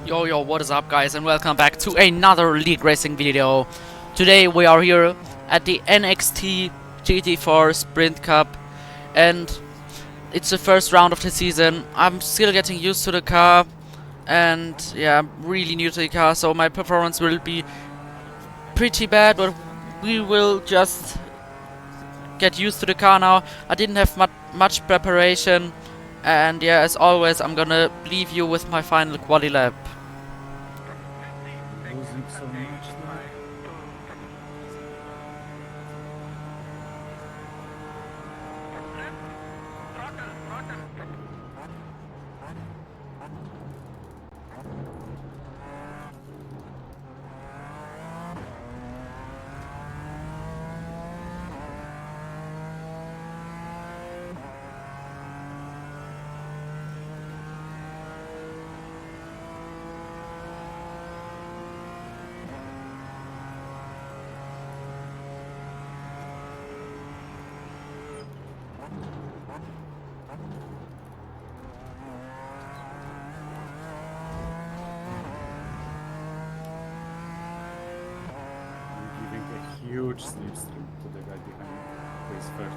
Yo, what is up guys, and welcome back to another League Racing video. Today we are here at the NXT GT4 Sprint Cup, and it's the first round of the season. I'm still getting used to the car, and yeah, I'm really new to the car, so my performance will be pretty bad, but we will just get used to the car now. I didn't have much preparation, and yeah, as always, I'm gonna leave you with my final quali lap. Losing so much now. I'm giving a huge slipstream to the guy behind who is third.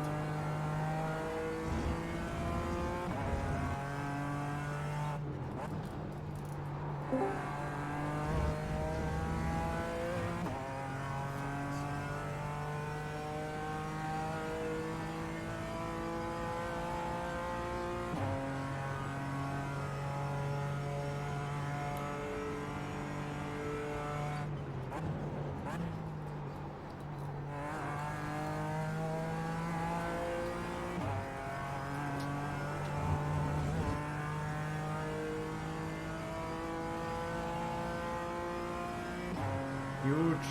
Huge.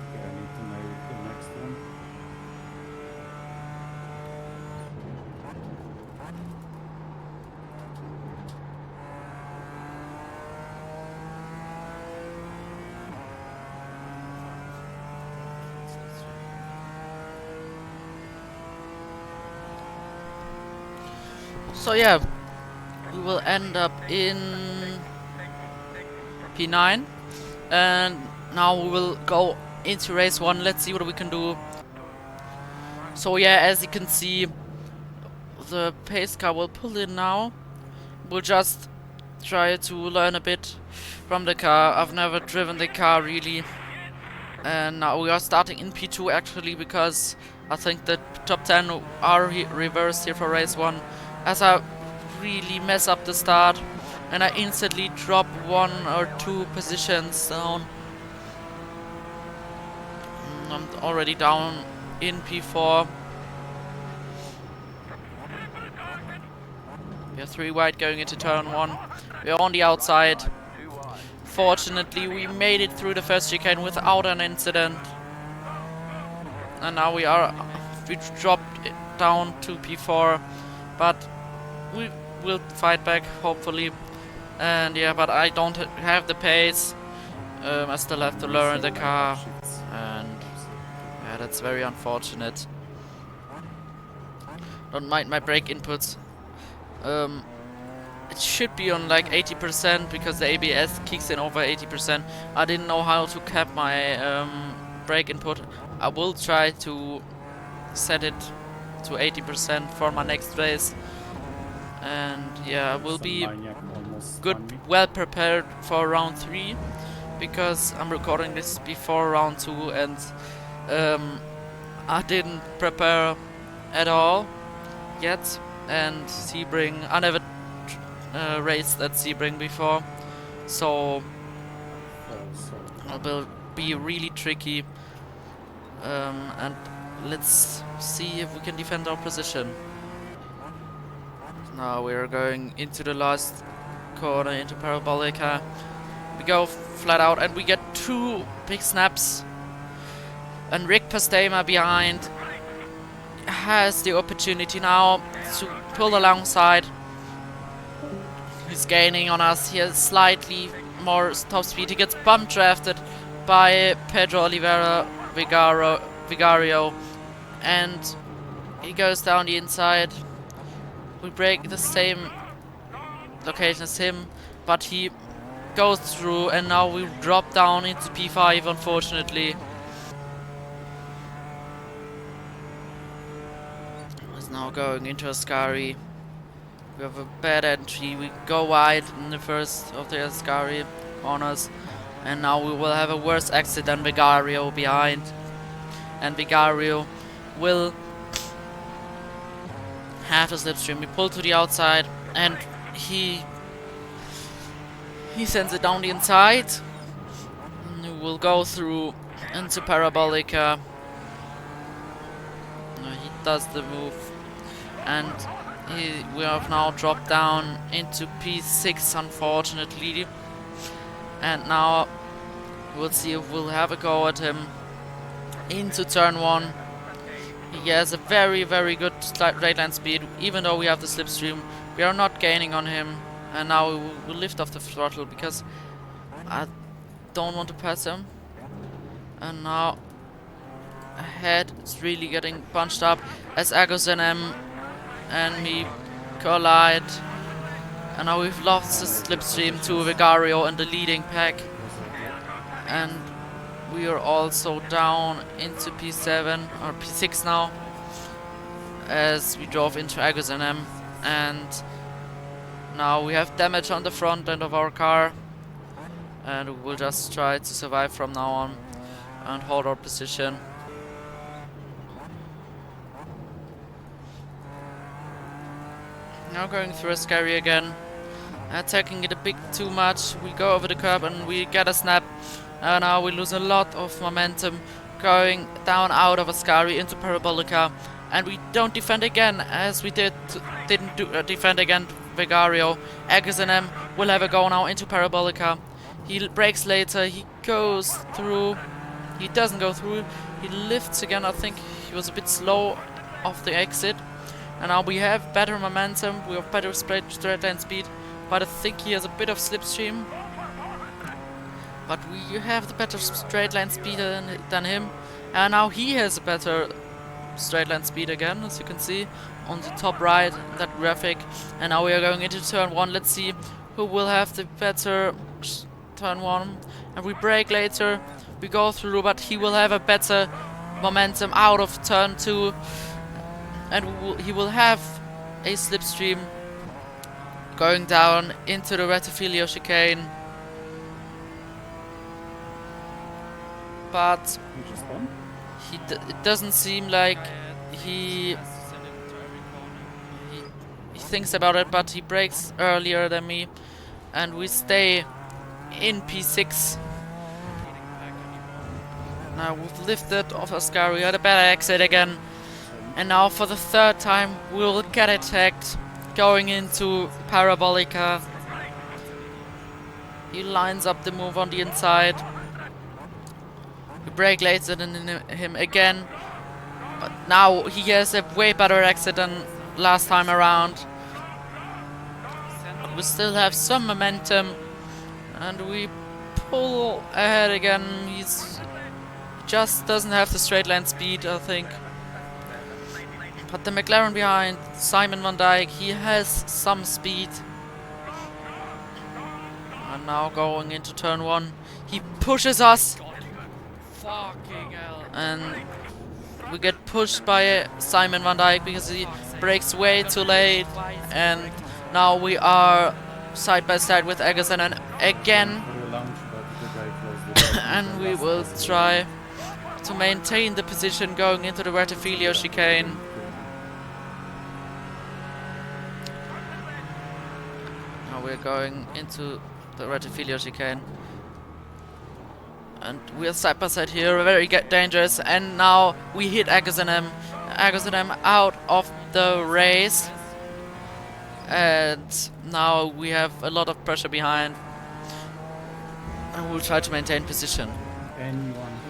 Okay, I need to make the next one. So yeah, we will end up in P9, and now we will go into race 1. Let's see what we can do. So yeah, as you can see, the pace car will pull in now. We'll just try to learn a bit from the car. I've never driven the car really, and now we are starting in P2 actually, because I think the top 10 are reversed here for race 1, as I really mess up the start and I instantly drop 1 or 2 positions down. I'm already down in P4. We are 3 wide going into turn 1. We are on the outside. Fortunately, we made it through the first chicane without an incident. And now we dropped it down to P4, but we will fight back hopefully. And yeah, but I don't have the pace. I still have to learn the car, and yeah, that's very unfortunate. Don't mind my brake inputs. It should be on like 80% because the ABS kicks in over 80%. I didn't know how to cap my brake input. I will try to set it to 80% for my next race, and yeah, I will be well prepared for round 3, because I'm recording this before round 2, and I didn't prepare at all yet. And Sebring, I never raced at Sebring before, so it will be really tricky. And let's see if we can defend our position. Now we're going into the last corner into Parabolica. We go flat out and we get 2 big snaps. And Rick Pastema behind has the opportunity now to pull alongside. He's gaining on us. He has slightly more top speed. He gets bump drafted by Pedro Oliveira Vigario, and he goes down the inside. We break the same location as him, but he goes through, and now we drop down into P5, unfortunately. He's now going into Ascari. We have a bad entry. We go wide in the first of the Ascari corners, and now we will have a worse exit than Vigario behind. And Vigario will have a slipstream. We pull to the outside, and he sends it down the inside. We will go through into Parabolica. He does the move, and we have now dropped down into P6, unfortunately. And now we'll see if we'll have a go at him into turn 1. He has a very, very good straight line speed, even though we have the slipstream. We are not gaining on him, and now we will lift off the throttle because I don't want to pass him. And now ahead, it's really getting bunched up as Agos and me collide. And now we've lost the slipstream to Vigario in the leading pack. And we are also down into P7 or P6 now, as we drove into Agos and now we have damage on the front end of our car, and we will just try to survive from now on and hold our position. Now going through Ascari again, attacking it a bit too much. We go over the curb and we get a snap. And now we lose a lot of momentum going down out of Ascari into Parabolica, and we don't defend again as we didn't defend against Vigario. Agos will have a go now into Parabolica. He brakes later, he goes through, he doesn't go through, he lifts again. I think he was a bit slow off the exit. And now we have better momentum, we have better straight line speed, but I think he has a bit of slipstream. But we have the better straight line speed than him. And now he has a better straight line speed again, as you can see on the top right, that graphic. And now we are going into turn 1. Let's see who will have the better turn 1. And we brake later, we go through, but he will have a better momentum out of turn 2. And he will have a slipstream going down into the Rettifilio chicane. But it doesn't seem like he thinks about it, but he brakes earlier than me, and we stay in P6. Now we've lifted off Ascari, had a better exit again, and now for the third time we'll get attacked going into Parabolica. He lines up the move on the inside. We brake later than him again, but now he has a way better exit than last time around. But we still have some momentum, and we pull ahead again. He just doesn't have the straight line speed, I think. But the McLaren behind, Simon Van Dijk, he has some speed. And now going into turn 1, he pushes us. Fucking hell. And we get pushed by Simon Van Dijk because he brakes way too late. And now we are side by side with Egerson again. And we will try to maintain the position going into the Rettifilio chicane. Now we're going into the Rettifilio chicane. And we're side by side here, very dangerous. And now we hit Agos out of the race. And now we have a lot of pressure behind. And we'll try to maintain position.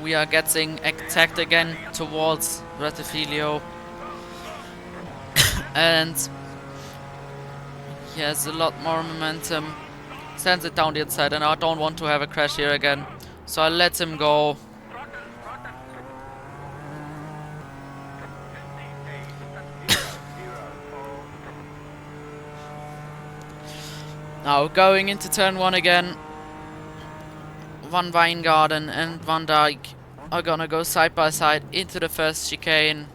We are getting attacked again towards Rettifilio. And he has a lot more momentum. Sends it down the inside, and I don't want to have a crash here again. So I let him go. Now going into turn 1 again. Van Wijngaarden and Van Dijk are gonna go side by side into the first chicane.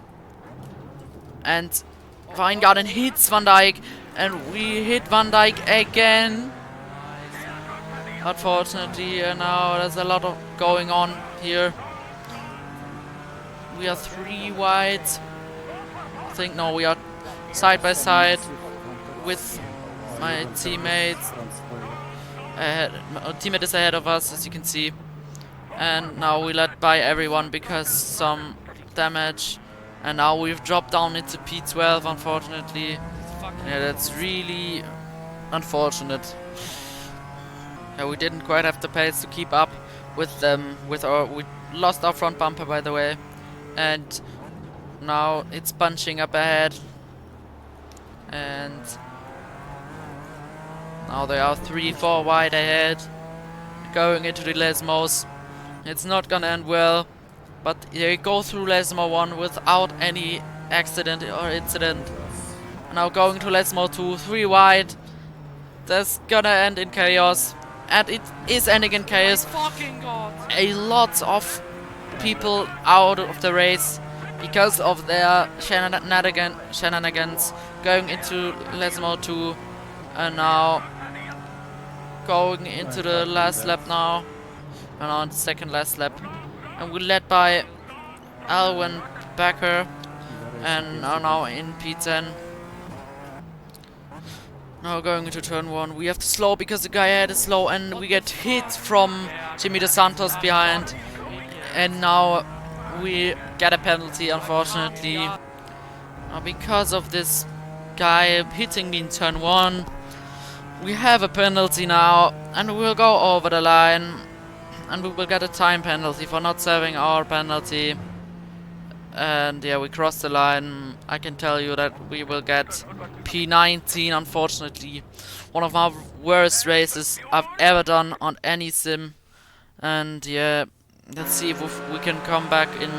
And Wijngaarden hits Van Dijk, and we hit Van Dijk again. Unfortunately, now there's a lot of going on here. We are 3 wide. I think no, we are side by side with my teammates. Our teammate is ahead of us, as you can see. And now we let by everyone because some damage. And now we've dropped down into P12, unfortunately. Yeah, that's really unfortunate. Yeah, we didn't quite have the pace to keep up with them. We lost our front bumper, by the way. And now it's bunching up ahead. And now they are 3-4 wide ahead. Going into the Lesmos. It's not gonna end well. But they go through Lesmo 1 without any accident or incident. Now going to Lesmo 2, 3 wide. That's gonna end in chaos. And it is ending in chaos. A lot of people out of the race because of their shenanigans going into Lesmo 2. And now going into the last lap now. And on the second last lap. And we're led by Alwyn Becker and are now in P10. Now going into turn 1. We have to slow because the guy ahead is slow, and we get hit from Jimmy Dos Santos behind. And now we get a penalty, unfortunately. Now because of this guy hitting me in turn 1, we have a penalty now, and we'll go over the line. And we will get a time penalty for not serving our penalty. And yeah, we crossed the line. I can tell you that we will get P19, unfortunately. One of my worst races I've ever done on any sim. And yeah, let's see if we can come back in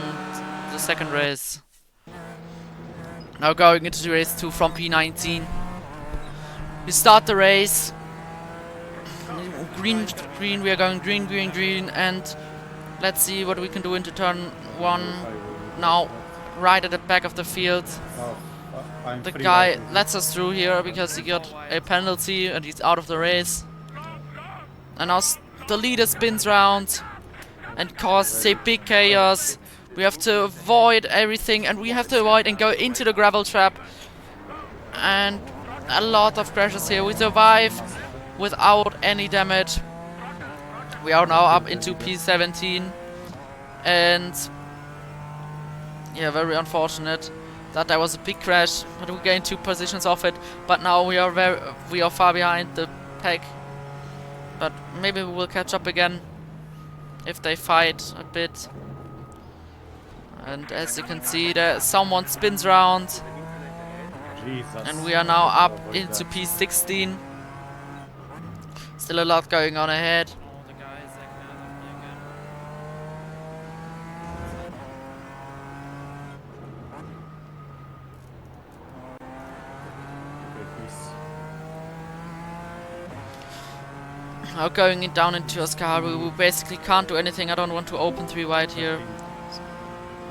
the second race. Now going into race 2 from P19. We start the race. Green, green, we are going green, green, green, and let's see what we can do into turn 1. Now, right at the back of the field. The guy lets us through here because he got a penalty and he's out of the race. And now the leader spins round and causes a big chaos. We have to avoid everything, and we have to avoid and go into the gravel trap. And a lot of crashes here. We survive without any damage. We are now up into P17, and yeah, very unfortunate that there was a big crash, but we gained 2 positions off it. But now we are far behind the pack, but maybe we will catch up again if they fight a bit. And as you can see, there someone spins around, and we are now up into P16. Still a lot going on ahead. Now going down into Oscar, we basically can't do anything. I don't want to open 3 wide here.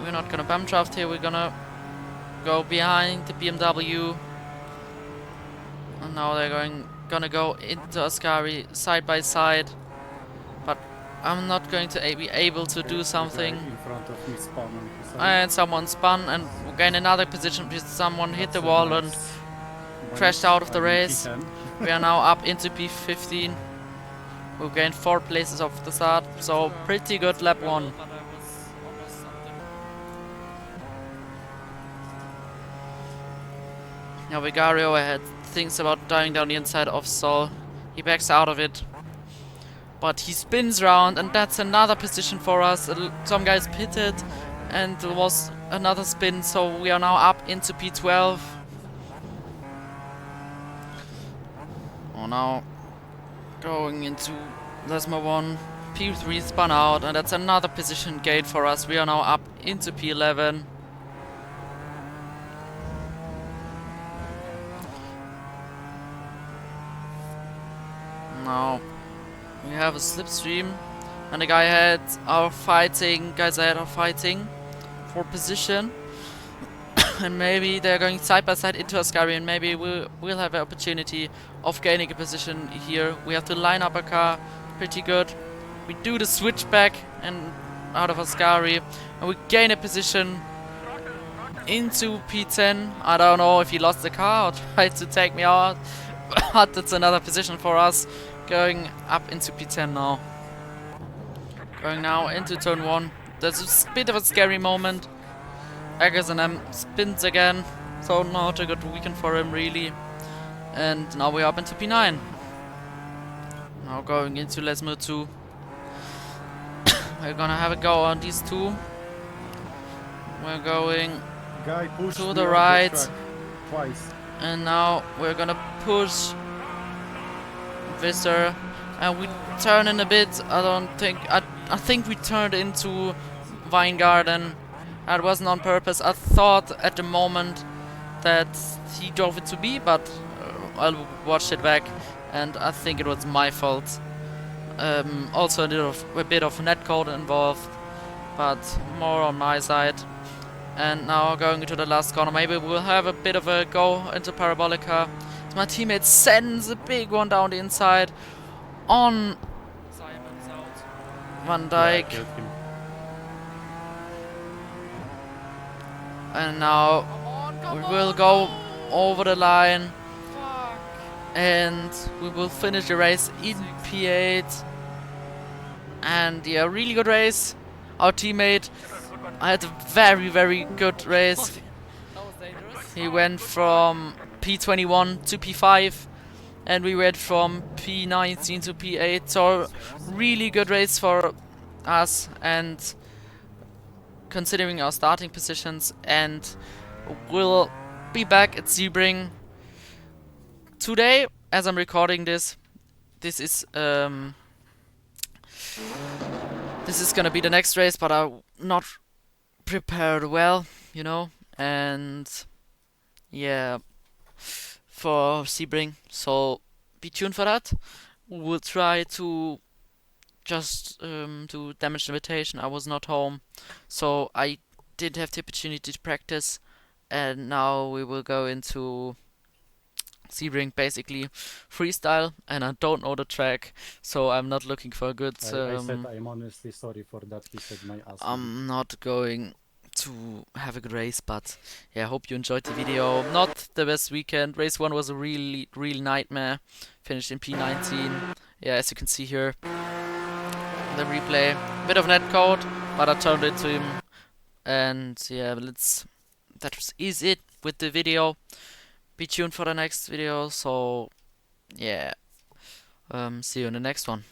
We're not gonna bump draft here. We're gonna go behind the BMW. And now they're gonna go into Ascari side by side, but I'm not going to be able to do something. And someone spun, and we gain another position because someone hit the wall and crashed out of the race. We are now up into P15. We gained 4 places off the start, so pretty good lap 1. Now Vigario ahead thinks about diving down the inside of Sol. He backs out of it, but he spins round, and that's another position for us. Some guys pitted, and there was another spin, so we are now up into P12. Oh, now going into Lesmo 1. P3 spun out, and that's another position gain for us. We are now up into P11. We have a slipstream, and the guys ahead are fighting for position. And maybe they're going side by side into a Ascari, and maybe we'll have an opportunity of gaining a position here. We have to line up a car pretty good. We do the switchback and out of Ascari, and we gain a position into P10. I don't know if he lost the car or tried to take me out, but that's another position for us. Going up into P10 now. Going now into turn 1. There's a bit of a scary moment. Eggers and M spins again, so not a good weekend for him really. And now we're up into P9. Now going into Lesmo 2. We're gonna have a go on these two. We're going Guy pushed to me the off right, track twice. and now we're gonna push Visser, and we turn in a bit. I think we turned into Weingarten. That wasn't on purpose. I thought at the moment that he drove it to me, but I'll watch it back, and I think it was my fault. Also a bit of netcode involved, but more on my side. And now going into the last corner, maybe we'll have a bit of a go into Parabolica. My teammate sends a big one down the inside on Van Yeah, I Dijk. killed him. And now we will go over the line, and we will finish the race in P8. And yeah, really good race. Our teammate had a very good race. He went from P21 to P5, and we went from P19 to P8. So really good race for us, and considering our starting positions, and we'll be back at Sebring today as I'm recording this. This is gonna be the next race, but I'm not prepared well, you know, and yeah, for Sebring. So be tuned for that. We'll try to just do damage limitation. I was not home, so I did have the opportunity to practice, and now we will go into Sebring basically freestyle, and I don't know the track, so I'm not looking for a good. I said I'm honestly sorry for that. He said my ass. I'm not going to have a good race, but yeah, I hope you enjoyed the video. Not the best weekend. Race 1 was a really nightmare. Finished in P19. Yeah, as you can see here, the replay. Bit of netcode, but I turned it to him. And yeah, that is it with the video. Be tuned for the next video. So yeah, see you in the next one.